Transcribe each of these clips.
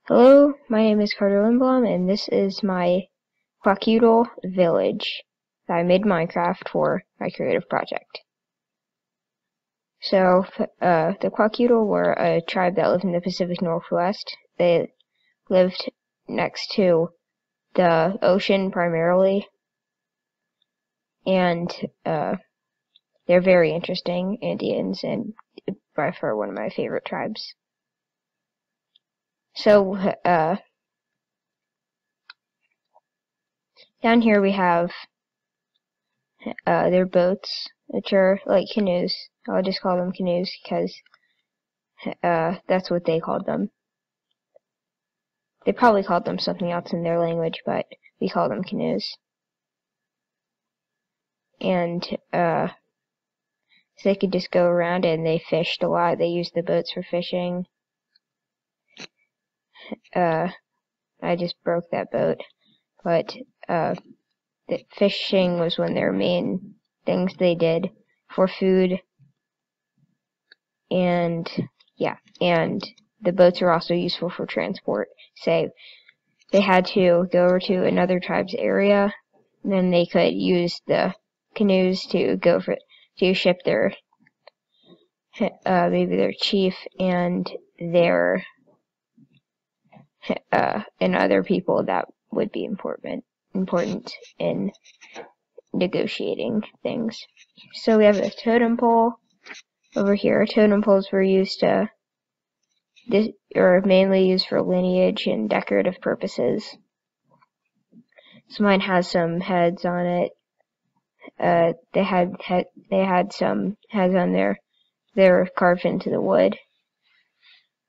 Hello, my name is Carter Lindblom, and this is my Kwakiutl village that I made Minecraft for my creative project. So, the Kwakiutl were a tribe that lived in the Pacific Northwest. They lived next to the ocean primarily, and they're very interesting Indians, and by far one of my favorite tribes. So, down here we have their boats, which are like canoes. I'll just call them canoes because that's what they called them. They probably called them something else in their language, but we call them canoes. And so they could just go around, and they fished a lot. They used the boats for fishing. I just broke that boat, but the fishing was one of their main things they did for food. And yeah, and the boats are also useful for transport. Say they had to go over to another tribe's area, then they could use the canoes to go to ship their maybe their chief and their and other people that would be important in negotiating things. So we have a totem pole over here. Totem poles were used to or mainly used for lineage and decorative purposes. So mine has some heads on it. They had some heads on there. They're carved into the wood,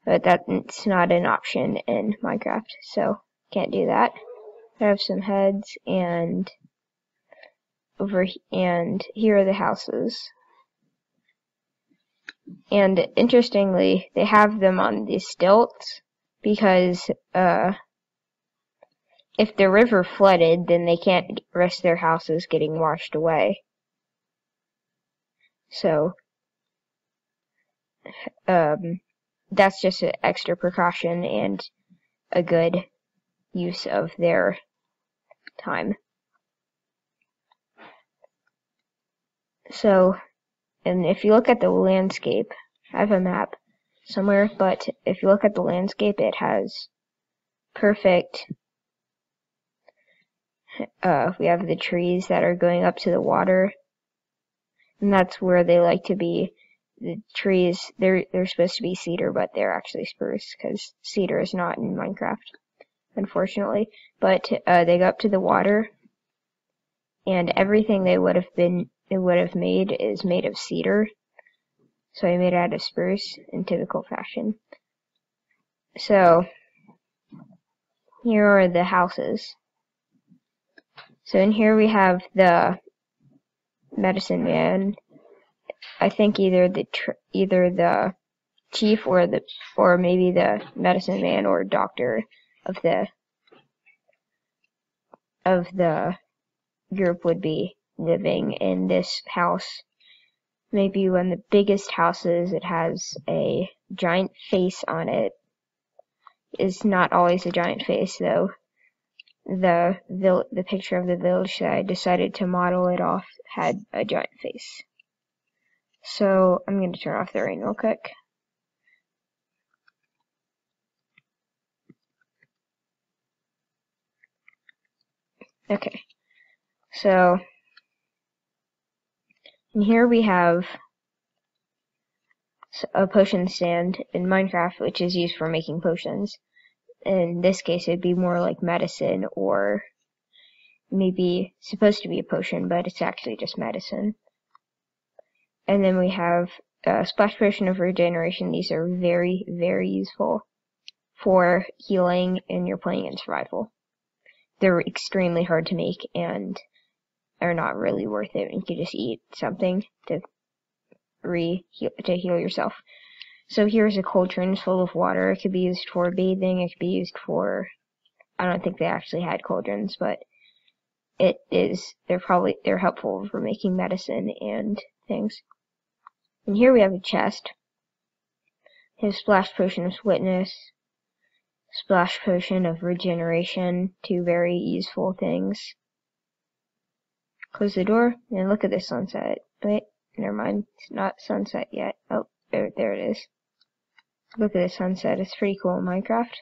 but that's not an option in Minecraft, so can't do that. I have some heads, and here are the houses. And interestingly, they have them on these stilts because if the river flooded, then they can't risk their houses getting washed away. So that's just an extra precaution and a good use of their time. So, and if you look at the landscape, I have a map somewhere, but if you look at the landscape, it has perfect, we have the trees that are going up to the water, and that's where they like to be. The trees, they're supposed to be cedar, but they're actually spruce, because cedar is not in Minecraft, unfortunately. But they go up to the water, and everything they would have made is made of cedar. So I made it out of spruce in typical fashion. So here are the houses. So in here we have the medicine man. I think either the chief or maybe the medicine man or doctor of the group would be living in this house. Maybe one of the biggest houses. It has a giant face on it. It's not always a giant face though. The picture of the village that I decided to model it off had a giant face. So I'm going to turn off the rain real quick. Okay, so and here we have a potion stand in Minecraft, which is used for making potions. In this case, it'd be more like medicine, or maybe supposed to be a potion, but it's actually just medicine. And then we have a splash potion of regeneration. These are very, very useful for healing and you're playing in survival. They're extremely hard to make and are not really worth it. You could just eat something to heal yourself. So here's a cauldron full of water. It could be used for bathing. It could be used for, I don't think they actually had cauldrons, but they're helpful for making medicine and things. And here we have a chest. His splash potion of witness, Splash potion of regeneration, 2 very useful things. Close the door and look at the sunset. Wait, never mind, it's not sunset yet. Oh, there it is. Look at the sunset, it's pretty cool in Minecraft.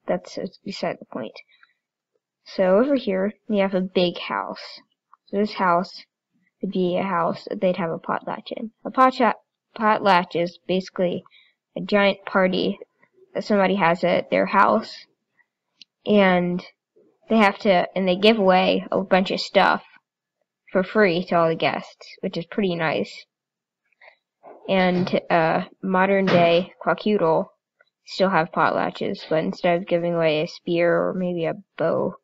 That's beside the point. So over here, we have a big house. So this house would be a house that they'd have a potlatch in. A potlatch is basically a giant party that somebody has at their house, and they give away a bunch of stuff for free to all the guests, which is pretty nice. And modern day Kwakiutl still have potlatches, but instead of giving away a spear or maybe a bow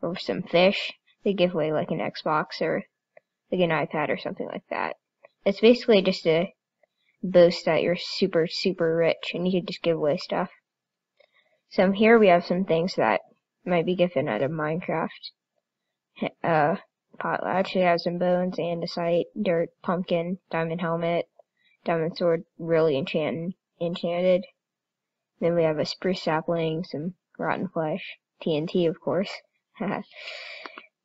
or some fish, they give away like an Xbox or like an iPad or something like that. It's basically just a boast that you're super, super rich and you can just give away stuff. So here we have some things that might be given out of Minecraft. Potlatch, it has some bones, andesite, dirt, pumpkin, diamond helmet, diamond sword, really enchanted. Then we have a spruce sapling, some rotten flesh, TNT of course,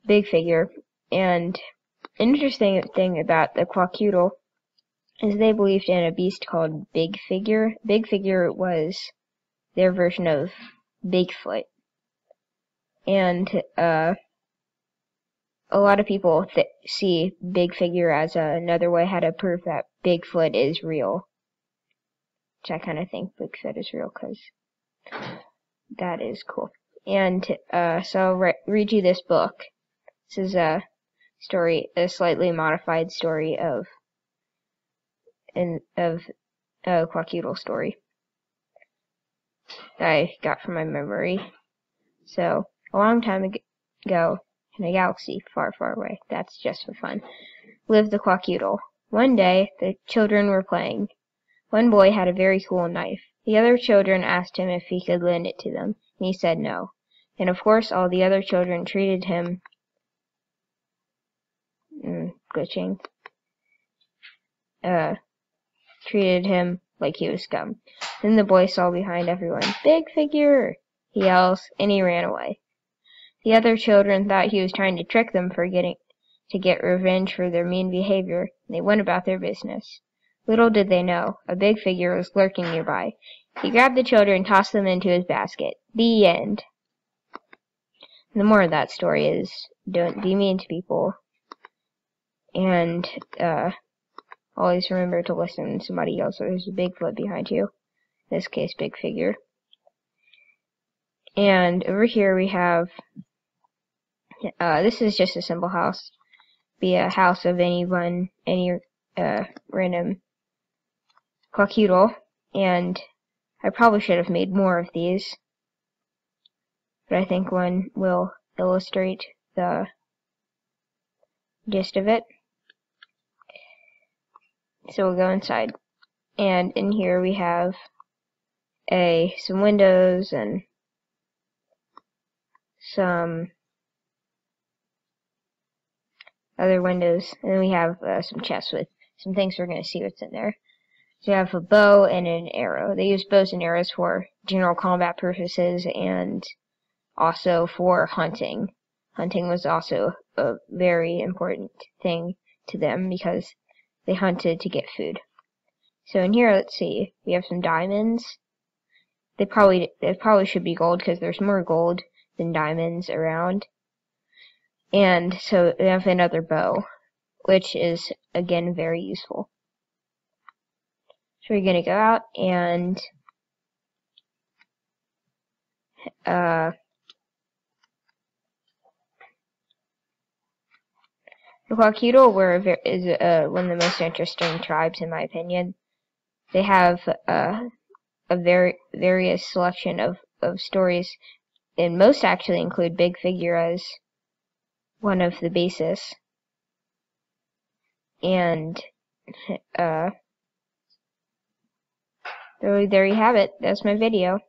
big figure. And an interesting thing about the Kwakiutl is they believed in a beast called Big Figure. Big Figure was their version of Bigfoot. And a lot of people see Big Figure as another way how to prove that Bigfoot is real. Which I kind of think Bigfoot is real because that is cool. And so I'll read you this book. This is a slightly modified story of a Kwakiutl story that I got from my memory. So, a long time ago, in a galaxy far, far away, that's just for fun, lived the Kwakiutl. One day, the children were playing. One boy had a very cool knife. The other children asked him if he could lend it to them, and he said no. And of course, all the other children treated him treated him like he was scum. Then the boy saw behind everyone, "Big Figure!" he yells, and he ran away. The other children thought he was trying to trick them to get revenge for their mean behavior, and they went about their business. Little did they know, a big figure was lurking nearby. He grabbed the children and tossed them into his basket. The end. And the moral of that story is, don't be mean to people. And, always remember to listen to somebody else, or there's a Bigfoot behind you. In this case, Big Figure. And over here we have, this is just a simple house. Be a house of any random Kwakiutl, and I probably should have made more of these, but I think one will illustrate the gist of it. So we'll go inside, and in here we have some windows and some other windows, and then we have some chests with some things we're going to see what's in there. So you have a bow and an arrow. They use bows and arrows for general combat purposes and also for hunting. Hunting was also a very important thing to them because they hunted to get food. So in here, let's see, we have some diamonds. They probably should be gold because there's more gold than diamonds around. And so we have another bow, which is again very useful. So we're gonna go out and the Kwakiutl is one of the most interesting tribes in my opinion. They have a various selection of stories, and most actually include Big Figure as one of the basis. And there you have it. That's my video.